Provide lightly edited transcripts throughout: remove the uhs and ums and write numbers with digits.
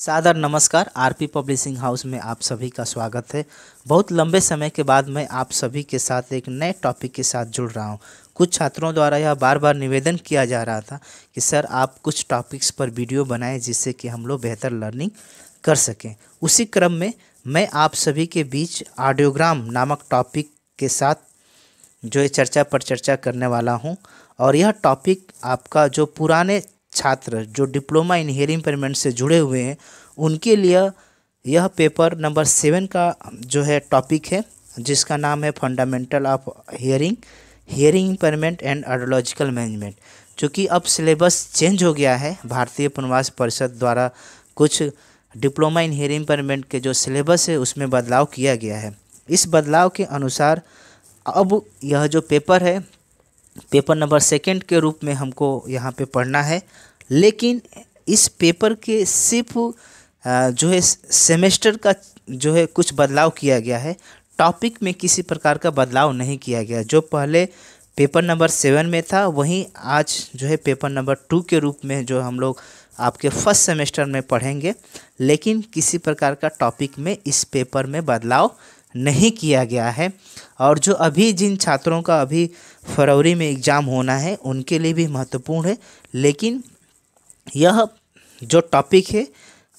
सादर नमस्कार। RP publishing house में आप सभी का स्वागत है। बहुत लंबे समय के बाद मैं आप सभी के साथ एक नए टॉपिक के साथ जुड़ रहा हूं। कुछ छात्रों द्वारा यह बार बार निवेदन किया जा रहा था कि सर आप कुछ टॉपिक्स पर वीडियो बनाएं जिससे कि हम लोग बेहतर लर्निंग कर सकें। उसी क्रम में मैं आप सभी के बीच ऑडियोग्राम नामक टॉपिक के साथ जो ये चर्चा पर चर्चा करने वाला हूं। और यह टॉपिक आपका जो पुराने छात्र जो डिप्लोमा इन हियरिंग इम्पेयरमेंट से जुड़े हुए हैं उनके लिए यह पेपर नंबर 7 का जो है टॉपिक है, जिसका नाम है fundamental of hearing impairment and audiological management. चूँकि अब सिलेबस चेंज हो गया है, भारतीय पुनर्वास परिषद द्वारा कुछ डिप्लोमा इन हियरिंग इम्पेयरमेंट के जो सिलेबस है उसमें बदलाव किया गया है। इस बदलाव के अनुसार अब यह जो पेपर है पेपर नंबर 2 के रूप में हमको यहाँ पे पढ़ना है। लेकिन इस पेपर के सिर्फ जो है सेमेस्टर का जो है कुछ बदलाव किया गया है, टॉपिक में किसी प्रकार का बदलाव नहीं किया गया। जो पहले पेपर नंबर 7 में था वहीं आज जो है पेपर नंबर 2 के रूप में जो हम लोग आपके फर्स्ट सेमेस्टर में पढ़ेंगे। लेकिन किसी प्रकार का टॉपिक में इस पेपर में बदलाव नहीं किया गया है। और जो अभी जिन छात्रों का अभी फरवरी में एग्ज़ाम होना है उनके लिए भी महत्वपूर्ण है। लेकिन यह जो टॉपिक है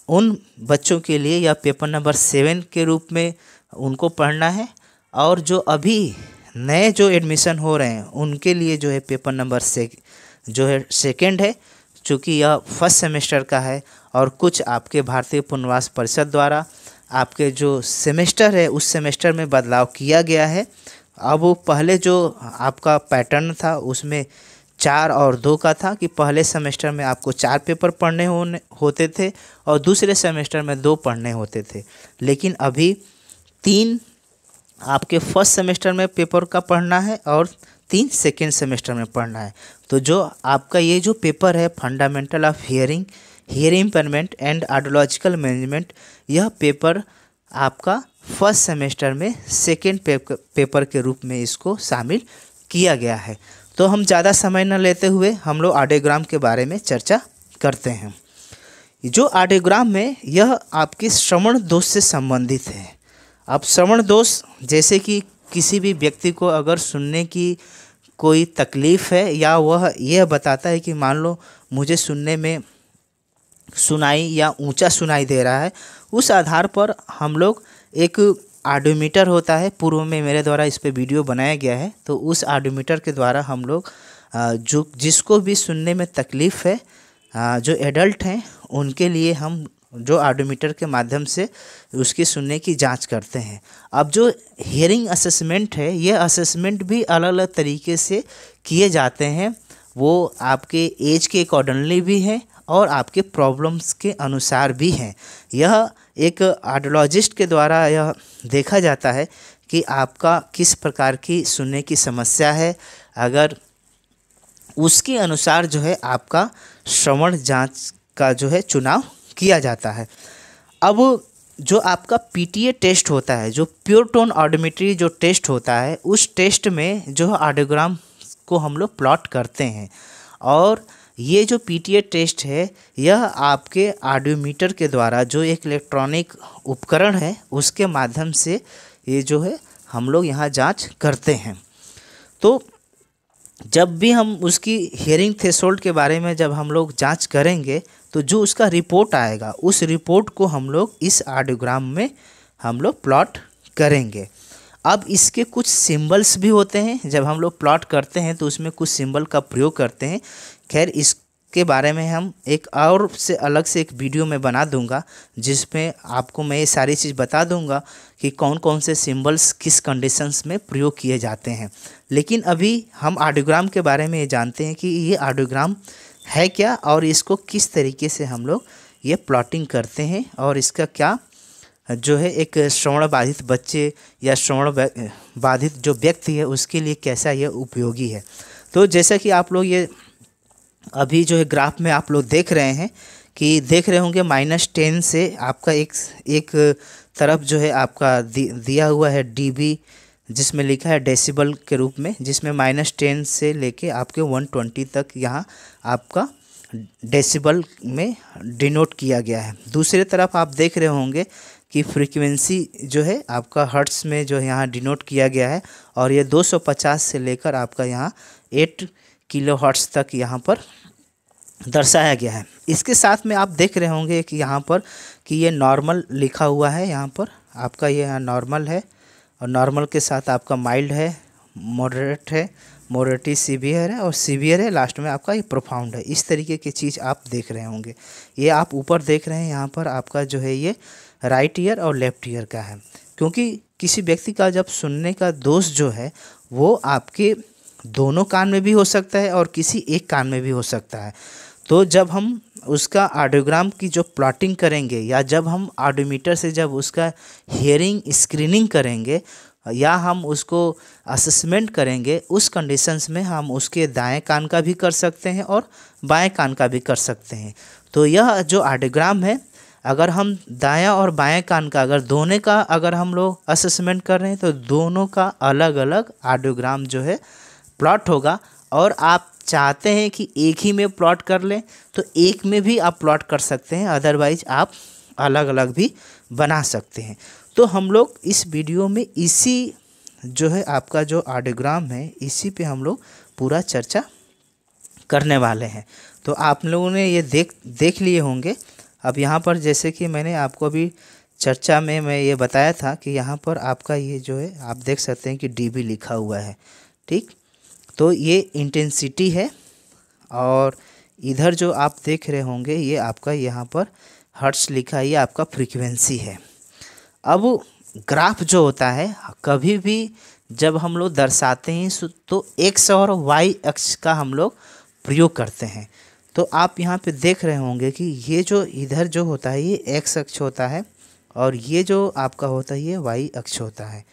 उन बच्चों के लिए यह पेपर नंबर 7 के रूप में उनको पढ़ना है। और जो अभी नए जो एडमिशन हो रहे हैं उनके लिए जो है पेपर नंबर जो है 2 है, चूँकि यह फर्स्ट सेमेस्टर का है। और कुछ आपके भारतीय पुनर्वास परिषद द्वारा आपके जो सेमेस्टर है उस सेमेस्टर में बदलाव किया गया है। अब पहले जो आपका पैटर्न था उसमें 4 और 2 का था कि पहले सेमेस्टर में आपको 4 पेपर पढ़ने होते थे और दूसरे सेमेस्टर में 2 पढ़ने होते थे। लेकिन अभी 3 आपके फर्स्ट सेमेस्टर में पेपर का पढ़ना है और 3 सेकेंड सेमेस्टर में पढ़ना है। तो जो आपका ये जो पेपर है fundamental of hearing impairment and audiological management, यह पेपर आपका फर्स्ट सेमेस्टर में सेकेंड पेपर के रूप में इसको शामिल किया गया है। तो हम ज़्यादा समय न लेते हुए हम लोग ऑडियोग्राम के बारे में चर्चा करते हैं। जो ऑडियोग्राम में यह आपके श्रवण दोष से संबंधित है। अब श्रवण दोष जैसे कि किसी भी व्यक्ति को अगर सुनने की कोई तकलीफ़ है या वह यह बताता है कि मान लो मुझे सुनने में सुनाई या ऊंचा सुनाई दे रहा है, उस आधार पर हम लोग एक ऑडियोमीटर होता है, पूर्व में मेरे द्वारा इस पे वीडियो बनाया गया है। तो उस ऑडियोमीटर के द्वारा हम लोग जो जिसको भी सुनने में तकलीफ़ है, जो एडल्ट हैं उनके लिए हम जो ऑडियोमीटर के माध्यम से उसकी सुनने की जांच करते हैं। अब जो हियरिंग असेसमेंट है, ये असेसमेंट भी अलग अलग तरीके से किए जाते हैं। वो आपके एज के अकॉर्डिंगली भी है और आपके प्रॉब्लम्स के अनुसार भी हैं। यह एक ऑडियोलॉजिस्ट के द्वारा यह देखा जाता है कि आपका किस प्रकार की सुनने की समस्या है, अगर उसके अनुसार जो है आपका श्रवण जांच का जो है चुनाव किया जाता है। अब जो आपका पीटीए टेस्ट होता है, जो प्योर टोन ऑडियोमेट्री जो टेस्ट होता है, उस टेस्ट में जो ऑडियोग्राम को हम लोग प्लॉट करते हैं। और ये जो पीटीए टेस्ट है यह आपके ऑडियोमीटर के द्वारा जो एक इलेक्ट्रॉनिक उपकरण है उसके माध्यम से ये जो है हम लोग यहाँ जांच करते हैं। तो जब भी हम उसकी हियरिंग थ्रेशोल्ड के बारे में जब हम लोग जांच करेंगे तो जो उसका रिपोर्ट आएगा उस रिपोर्ट को हम लोग इस ऑडियोग्राम में हम लोग प्लॉट करेंगे। अब इसके कुछ सिंबल्स भी होते हैं, जब हम लोग प्लॉट करते हैं तो उसमें कुछ सिंबल का प्रयोग करते हैं। खैर इसके बारे में हम एक और से अलग से एक वीडियो में बना दूंगा जिसमें आपको मैं ये सारी चीज़ बता दूंगा कि कौन कौन से सिंबल्स किस कंडीशंस में प्रयोग किए जाते हैं। लेकिन अभी हम ऑडियोग्राम के बारे में ये जानते हैं कि ये ऑडियोग्राम है क्या और इसको किस तरीके से हम लोग ये प्लॉटिंग करते हैं और इसका क्या जो है एक श्रवण बाधित बच्चे या श्रवण बाधित जो व्यक्ति है उसके लिए कैसा ये उपयोगी है। तो जैसा कि आप लोग ये अभी जो है ग्राफ में आप लोग देख रहे हैं कि देख रहे होंगे -10 से आपका एक तरफ जो है आपका दिया हुआ है डीबी, जिसमें लिखा है डेसिबल के रूप में, जिसमें -10 से लेके आपके 120 तक यहाँ आपका डेसिबल में डिनोट किया गया है। दूसरी तरफ आप देख रहे होंगे कि फ्रीक्वेंसी जो है आपका हर्ट्स में जो यहाँ डिनोट किया गया है, और ये 250 से लेकर आपका यहाँ 8 किलो हर्ट्स तक यहाँ पर दर्शाया गया है। इसके साथ में आप देख रहे होंगे कि यहाँ पर कि ये नॉर्मल लिखा हुआ है, यहाँ पर आपका ये यहाँ नॉर्मल है, और नॉर्मल के साथ आपका माइल्ड है, मॉडरेट है, मॉडरेट सीवियर है, और सीवियर है लास्ट में आपका ये प्रोफाउंड है। इस तरीके की चीज़ आप देख रहे होंगे। ये आप ऊपर देख रहे हैं, यहाँ पर आपका जो है ये राइट ईयर और लेफ्ट ईयर का है, क्योंकि किसी व्यक्ति का जब सुनने का दोष जो है वो आपके दोनों कान में भी हो सकता है और किसी एक कान में भी हो सकता है। तो जब हम उसका ऑडियोग्राम की जो प्लॉटिंग करेंगे, या जब हम ऑडियोमीटर से जब उसका हियरिंग स्क्रीनिंग करेंगे, या हम उसको असेसमेंट करेंगे, उस कंडीशंस में हम उसके दाएं कान का भी कर सकते हैं और बाएं कान का भी कर सकते हैं। तो यह जो ऑडियोग्राम है, अगर हम दायां और बाएं कान का अगर दोनों का अगर हम लोग असेसमेंट कर रहे हैं, तो दोनों का अलग अलग ऑडियोग्राम जो है प्लॉट होगा। और आप चाहते हैं कि एक ही में प्लॉट कर लें तो एक में भी आप प्लॉट कर सकते हैं, अदरवाइज आप अलग अलग भी बना सकते हैं। तो हम लोग इस वीडियो में इसी जो है आपका जो ऑडियोग्राम है, इसी पे हम लोग पूरा चर्चा करने वाले हैं। तो आप लोगों ने ये देख लिए होंगे। अब यहाँ पर जैसे कि मैंने आपको अभी चर्चा में मैं ये बताया था कि यहाँ पर आपका ये जो है आप देख सकते हैं कि डीबी लिखा हुआ है, ठीक। तो ये इंटेंसिटी है, और इधर जो आप देख रहे होंगे ये आपका यहाँ पर हर्ट्स लिखा है, ये आपका फ्रीक्वेंसी है। अब ग्राफ जो होता है, कभी भी जब हम लोग दर्शाते हैं तो एक्स और वाई अक्ष का हम लोग प्रयोग करते हैं। तो आप यहाँ पे देख रहे होंगे कि ये जो इधर जो होता है ये एक्स अक्ष होता है, और ये जो आपका होता है ये वाई अक्ष होता है।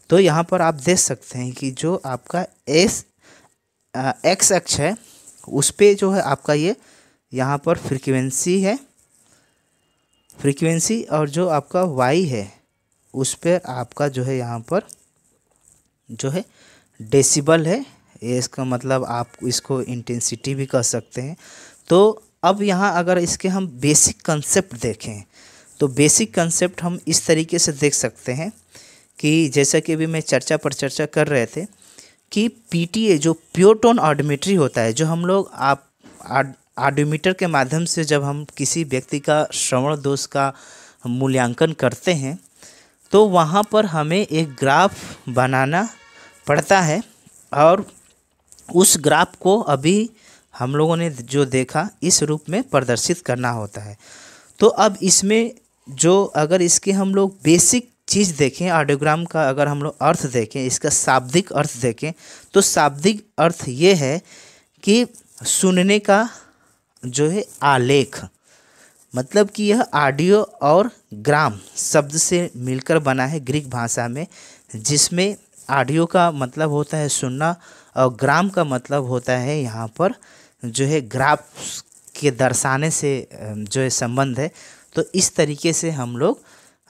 तो यहाँ पर आप देख सकते हैं कि जो आपका एक्स अक्ष है उस पे जो है आपका ये यहाँ पर फ्रीक्वेंसी है, फ्रीक्वेंसी, और जो आपका वाई है उस पर आपका जो है यहाँ पर जो है डेसिबल है। ये इसका मतलब आप इसको इंटेंसिटी भी कह सकते हैं। तो अब यहाँ अगर इसके हम बेसिक कंसेप्ट देखें, तो बेसिक कंसेप्ट हम इस तरीके से देख सकते हैं कि जैसा कि अभी मैं चर्चा पर चर्चा कर रहे थे कि पीटीए जो प्योर टोन ऑडियोमेट्री होता है, जो हम लोग आप ऑडियोमीटर के माध्यम से जब हम किसी व्यक्ति का श्रवण दोष का मूल्यांकन करते हैं, तो वहाँ पर हमें एक ग्राफ बनाना पड़ता है, और उस ग्राफ को अभी हम लोगों ने जो देखा इस रूप में प्रदर्शित करना होता है। तो अब इसमें जो अगर इसके हम लोग बेसिक चीज़ देखें, ऑडियोग्राम का अगर हम लोग अर्थ देखें, इसका शाब्दिक अर्थ देखें, तो शाब्दिक अर्थ ये है कि सुनने का जो है आलेख, मतलब कि यह ऑडियो और ग्राम शब्द से मिलकर बना है ग्रीक भाषा में, जिसमें ऑडियो का मतलब होता है सुनना और ग्राम का मतलब होता है यहाँ पर जो है ग्राफ के दर्शाने से जो है संबंध है। तो इस तरीके से हम लोग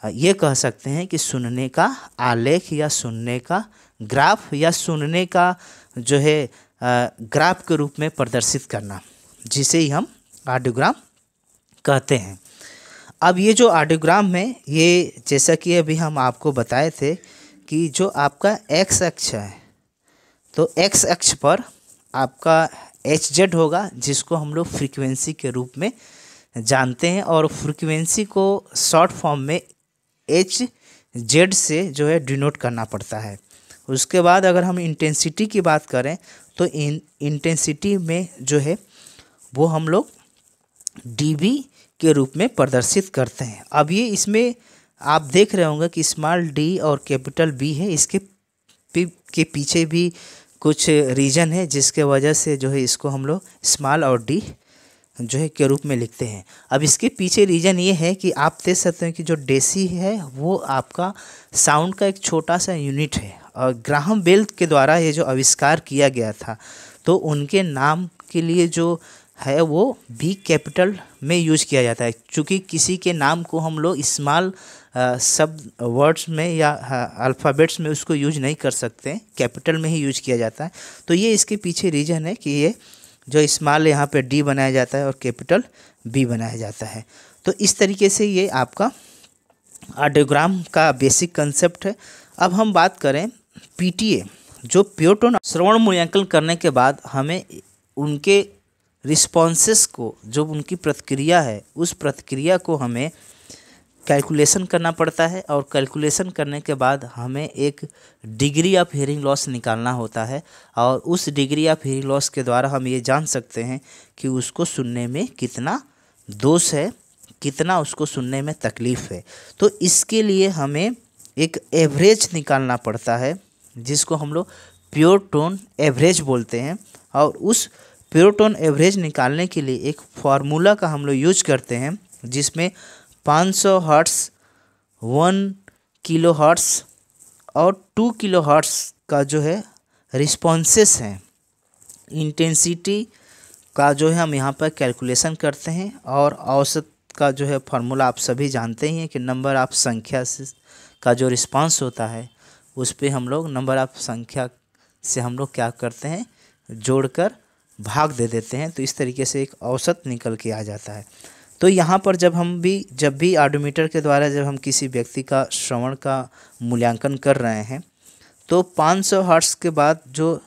ये कह सकते हैं कि सुनने का आलेख या सुनने का ग्राफ या सुनने का जो है ग्राफ के रूप में प्रदर्शित करना, जिसे ही हम ऑडियोग्राम कहते हैं। अब ये जो ऑडियोग्राम है, ये जैसा कि अभी हम आपको बताए थे कि जो आपका एक्स अक्ष है, तो एक्स अक्ष पर आपका एच जेड होगा, जिसको हम लोग फ्रीक्वेंसी के रूप में जानते हैं, और फ्रीक्वेंसी को शॉर्ट फॉर्म में एच जेड से जो है डिनोट करना पड़ता है। उसके बाद अगर हम इंटेंसिटी की बात करें, तो इंटेंसिटी में जो है वो हम लोग डीबी के रूप में प्रदर्शित करते हैं। अब ये इसमें आप देख रहे होंगे कि स्मॉल डी और कैपिटल बी है, इसके के पीछे भी कुछ रीजन है, जिसके वजह से जो है इसको हम लोग स्मॉल और डी जो है के रूप में लिखते हैं। अब इसके पीछे रीजन ये है कि आप देख सकते हैं कि जो डेसी है वो आपका साउंड का एक छोटा सा यूनिट है, और ग्राहम बेल के द्वारा ये जो आविष्कार किया गया था, तो उनके नाम के लिए जो है वो बी कैपिटल में यूज किया जाता है। चूँकि किसी के नाम को हम लोग स्मॉल शब्द वर्ड्स में या अल्फ़ाबेट्स में उसको यूज नहीं कर सकते, कैपिटल में ही यूज किया जाता है। तो ये इसके पीछे रीज़न है कि ये जो स्मॉल यहाँ पे डी बनाया जाता है और कैपिटल बी बनाया जाता है। तो इस तरीके से ये आपका ऑडियोग्राम का बेसिक कंसेप्ट है। अब हम बात करें पीटीए, जो प्योर टोन श्रवण मूल्यांकन करने के बाद हमें उनके रिस्पॉन्सेस को, जो उनकी प्रतिक्रिया है, उस प्रतिक्रिया को हमें कैलकुलेशन करना पड़ता है और कैलकुलेशन करने के बाद हमें एक डिग्री ऑफ हियरिंग लॉस निकालना होता है और उस डिग्री ऑफ हियरिंग लॉस के द्वारा हम ये जान सकते हैं कि उसको सुनने में कितना दोष है, कितना उसको सुनने में तकलीफ़ है। तो इसके लिए हमें एक एवरेज निकालना पड़ता है जिसको हम लोग प्योर टोन एवरेज बोलते हैं। और उस प्योर टोन एवरेज निकालने के लिए एक फार्मूला का हम लोग यूज करते हैं जिसमें 500 हर्ट्स, 1 किलो हर्ट्स और 2 किलो हर्ट्स का जो है रिस्पॉन्सेस हैं। इंटेंसिटी का जो है हम यहाँ पर कैलकुलेशन करते हैं और औसत का जो है फार्मूला आप सभी जानते ही हैं कि नंबर ऑफ संख्या से का जो रिस्पांस होता है उस पे हम लोग नंबर ऑफ संख्या से हम लोग क्या करते हैं, जोड़कर भाग दे देते हैं। तो इस तरीके से एक औसत निकल के आ जाता है। तो यहाँ पर जब भी ऑडियोमीटर के द्वारा जब हम किसी व्यक्ति का श्रवण का मूल्यांकन कर रहे हैं तो 500 हर्ट्ज के बाद जो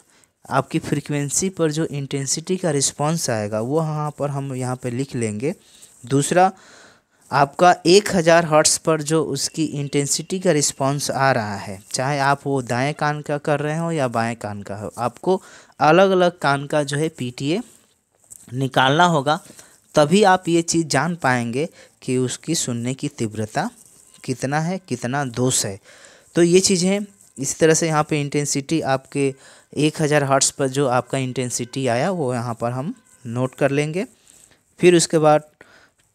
आपकी फ्रीक्वेंसी पर जो इंटेंसिटी का रिस्पांस आएगा वो हम यहाँ पर लिख लेंगे। दूसरा, आपका 1000 हर्ट्ज पर जो उसकी इंटेंसिटी का रिस्पांस आ रहा है, चाहे आप वो दाएं कान का कर रहे हो या बाएं कान का हो, आपको अलग अलग कान का जो है पीटीए निकालना होगा। तभी आप ये चीज़ जान पाएंगे कि उसकी सुनने की तीव्रता कितना है, कितना दोष है। तो ये चीज़ें इस तरह से यहाँ पे इंटेंसिटी आपके 1000 हर्ट्ज पर जो आपका इंटेंसिटी आया वो यहाँ पर हम नोट कर लेंगे। फिर उसके बाद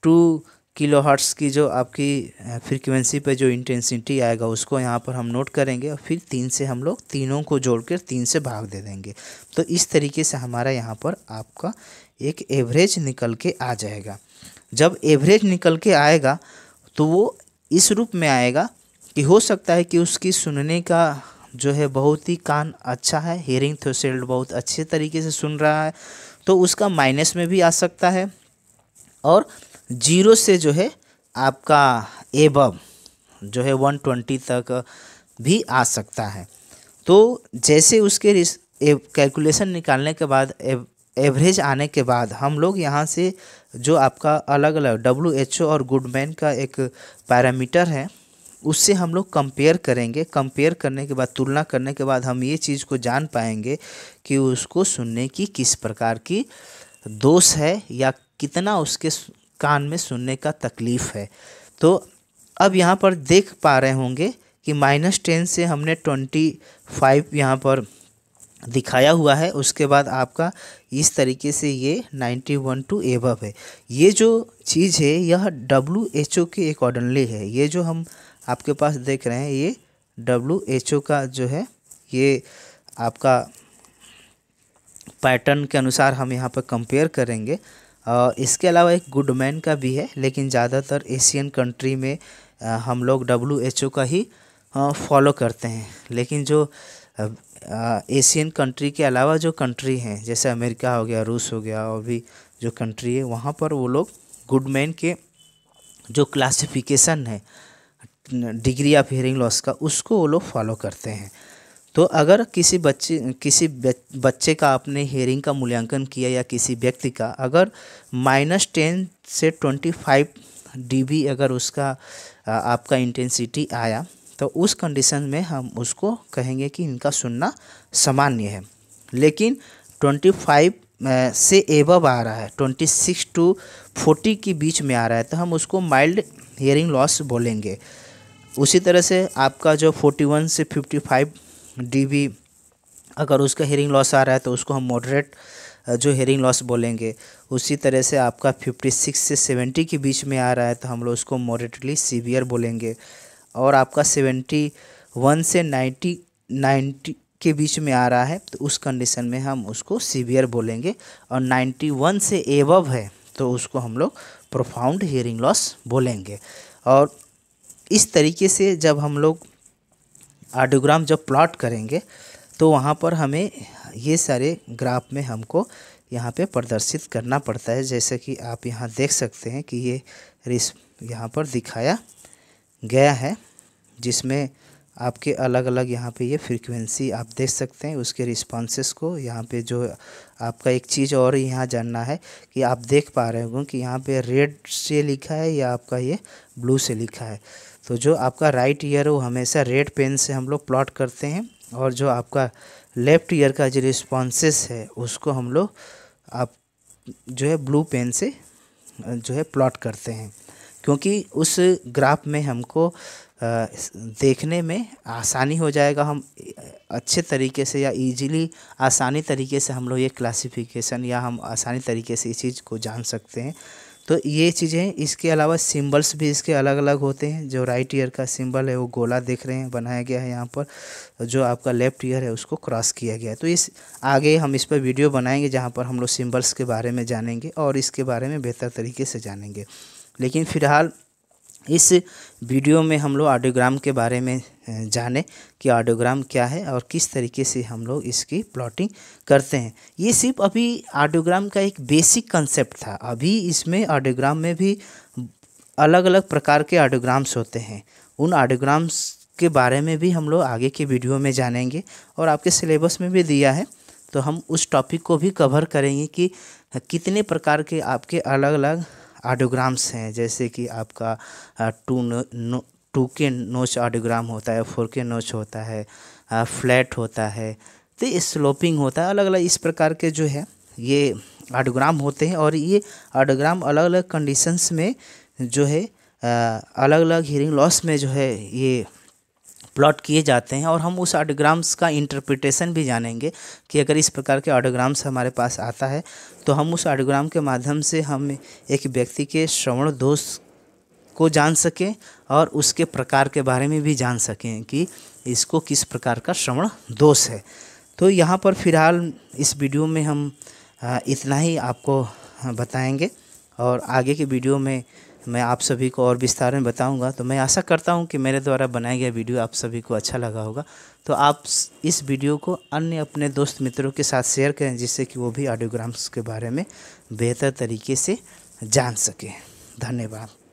2 किलो हर्ट्ज की जो आपकी फ्रीक्वेंसी पे जो इंटेंसिटी आएगा उसको यहाँ पर हम नोट करेंगे और फिर 3 से हम लोग तीनों को जोड़कर 3 से भाग दे देंगे। तो इस तरीके से हमारा यहाँ पर आपका एक एवरेज निकल के आ जाएगा। जब एवरेज निकल के आएगा तो वो इस रूप में आएगा कि हो सकता है कि उसकी सुनने का जो है बहुत ही कान अच्छा है, हियरिंग थ्रेशोल्ड बहुत अच्छे तरीके से सुन रहा है, तो उसका माइनस में भी आ सकता है और 0 से जो है आपका एबव जो है 120 तक भी आ सकता है। तो जैसे उसके कैलकुलेशन निकालने के बाद एवरेज आने के बाद हम लोग यहाँ से जो आपका अलग अलग WHO और गुडमैन का एक पैरामीटर है उससे हम लोग कंपेयर करेंगे। कंपेयर करने के बाद, तुलना करने के बाद हम ये चीज़ को जान पाएंगे कि उसको सुनने की किस प्रकार की दोष है या कितना उसके कान में सुनने का तकलीफ़ है। तो अब यहाँ पर देख पा रहे होंगे कि -10 से हमने 25 यहाँ पर दिखाया हुआ है। उसके बाद आपका इस तरीके से ये 91 टू एबव है। ये जो चीज़ है यह WHO के अकॉर्डिंगली है। ये जो हम आपके पास देख रहे हैं ये WHO का जो है ये आपका पैटर्न के अनुसार हम यहाँ पर कंपेयर करेंगे। इसके अलावा एक गुडमैन का भी है, लेकिन ज़्यादातर एशियन कंट्री में हम लोग WHO का ही फॉलो करते हैं। लेकिन जो एशियन कंट्री के अलावा जो कंट्री हैं जैसे अमेरिका हो गया, रूस हो गया और भी जो कंट्री है वहाँ पर वो लोग गुडमैन के जो क्लासिफिकेशन है डिग्री ऑफ हियरिंग लॉस का उसको वो लोग फॉलो करते हैं। तो अगर किसी बच्चे का आपने हियरिंग का मूल्यांकन किया या किसी व्यक्ति का अगर -10 से 25 dB अगर उसका आपका इंटेंसिटी आया तो उस कंडीशन में हम उसको कहेंगे कि इनका सुनना सामान्य है। लेकिन 25 से एबव आ रहा है, 26 टू 40 के बीच में आ रहा है तो हम उसको माइल्ड हियरिंग लॉस बोलेंगे। उसी तरह से आपका जो 41 से 55 dB अगर उसका हियरिंग लॉस आ रहा है तो उसको हम मॉडरेट जो हियरिंग लॉस बोलेंगे। उसी तरह से आपका 56 से 70 के बीच में आ रहा है तो हम लोग उसको मॉडरेटली सीवियर बोलेंगे। और आपका 71 से 90 के बीच में आ रहा है तो उस कंडीशन में हम उसको सीवियर बोलेंगे। और 91 से एबव है तो उसको हम लोग प्रोफाउंड हियरिंग लॉस बोलेंगे। और इस तरीके से जब हम लोग ऑडियोग्राम जब प्लॉट करेंगे तो वहाँ पर हमें ये सारे ग्राफ में हमको यहाँ पे प्रदर्शित करना पड़ता है। जैसे कि आप यहाँ देख सकते हैं कि ये यहाँ पर दिखाया गया है, जिसमें आपके अलग अलग यहाँ पे ये फ्रीक्वेंसी आप देख सकते हैं, उसके रिस्पॉन्सेस को। यहाँ पे जो आपका एक चीज़ और यहाँ जानना है कि आप देख पा रहे होंगे कि यहाँ पे रेड से लिखा है या आपका ये ब्लू से लिखा है। तो जो आपका राइट ईयर है वो हमेशा रेड पेन से हम लोग प्लॉट करते हैं, और जो आपका लेफ़्ट ईयर का जो रिस्पॉन्सेस है उसको हम लोग आप जो है ब्लू पेन से जो है प्लॉट करते हैं, क्योंकि उस ग्राफ में हमको देखने में आसानी हो जाएगा। हम अच्छे तरीके से या इजीली आसानी तरीके से हम लोग ये क्लासिफिकेशन या हम आसानी तरीके से इस चीज़ को जान सकते हैं। तो ये चीज़ें, इसके अलावा सिंबल्स भी इसके अलग अलग होते हैं। जो राइट ईयर का सिंबल है वो गोला देख रहे हैं बनाया गया है यहाँ पर, जो आपका लेफ़्ट ईयर है उसको क्रॉस किया गया है। तो इस आगे हम इस पर वीडियो बनाएंगे जहाँ पर हम लोग सिंबल्स के बारे में जानेंगे और इसके बारे में बेहतर तरीके से जानेंगे। लेकिन फ़िलहाल इस वीडियो में हम लोग ऑडियोग्राम के बारे में जाने कि ऑडियोग्राम क्या है और किस तरीके से हम लोग इसकी प्लॉटिंग करते हैं। ये सिर्फ अभी ऑडियोग्राम का एक बेसिक कंसेप्ट था। अभी इसमें ऑडियोग्राम में भी अलग अलग प्रकार के ऑडियोग्राम्स होते हैं। उन ऑडियोग्राम्स के बारे में भी हम लोग आगे के वीडियो में जानेंगे, और आपके सिलेबस में भी दिया है, तो हम उस टॉपिक को भी कवर करेंगे कि कितने प्रकार के आपके अलग अलग ऑडियोग्राम्स हैं। जैसे कि आपका 2K नोच ऑडियोग्राम होता है, 4K नोच होता है, फ्लैट होता है, तो स्लोपिंग होता है। अलग अलग इस प्रकार के जो है ये ऑडियोग्राम होते हैं, और ये ऑडियोग्राम अलग अलग कंडीशंस में जो है अलग अलग हीयरिंग लॉस में जो है ये प्लॉट किए जाते हैं। और हम उस ऑडियोग्राम्स का इंटरप्रिटेशन भी जानेंगे कि अगर इस प्रकार के ऑडियोग्राम्स हमारे पास आता है तो हम उस ऑडियोग्राम के माध्यम से हम एक व्यक्ति के श्रवण दोष को जान सकें और उसके प्रकार के बारे में भी जान सकें कि इसको किस प्रकार का श्रवण दोष है। तो यहाँ पर फ़िलहाल इस वीडियो में हम इतना ही आपको बताएंगे, और आगे के वीडियो में मैं आप सभी को और विस्तार में बताऊंगा। तो मैं आशा करता हूं कि मेरे द्वारा बनाया गया वीडियो आप सभी को अच्छा लगा होगा। तो आप इस वीडियो को अन्य अपने दोस्त मित्रों के साथ शेयर करें, जिससे कि वो भी ऑडियोग्राम्स के बारे में बेहतर तरीके से जान सकें। धन्यवाद।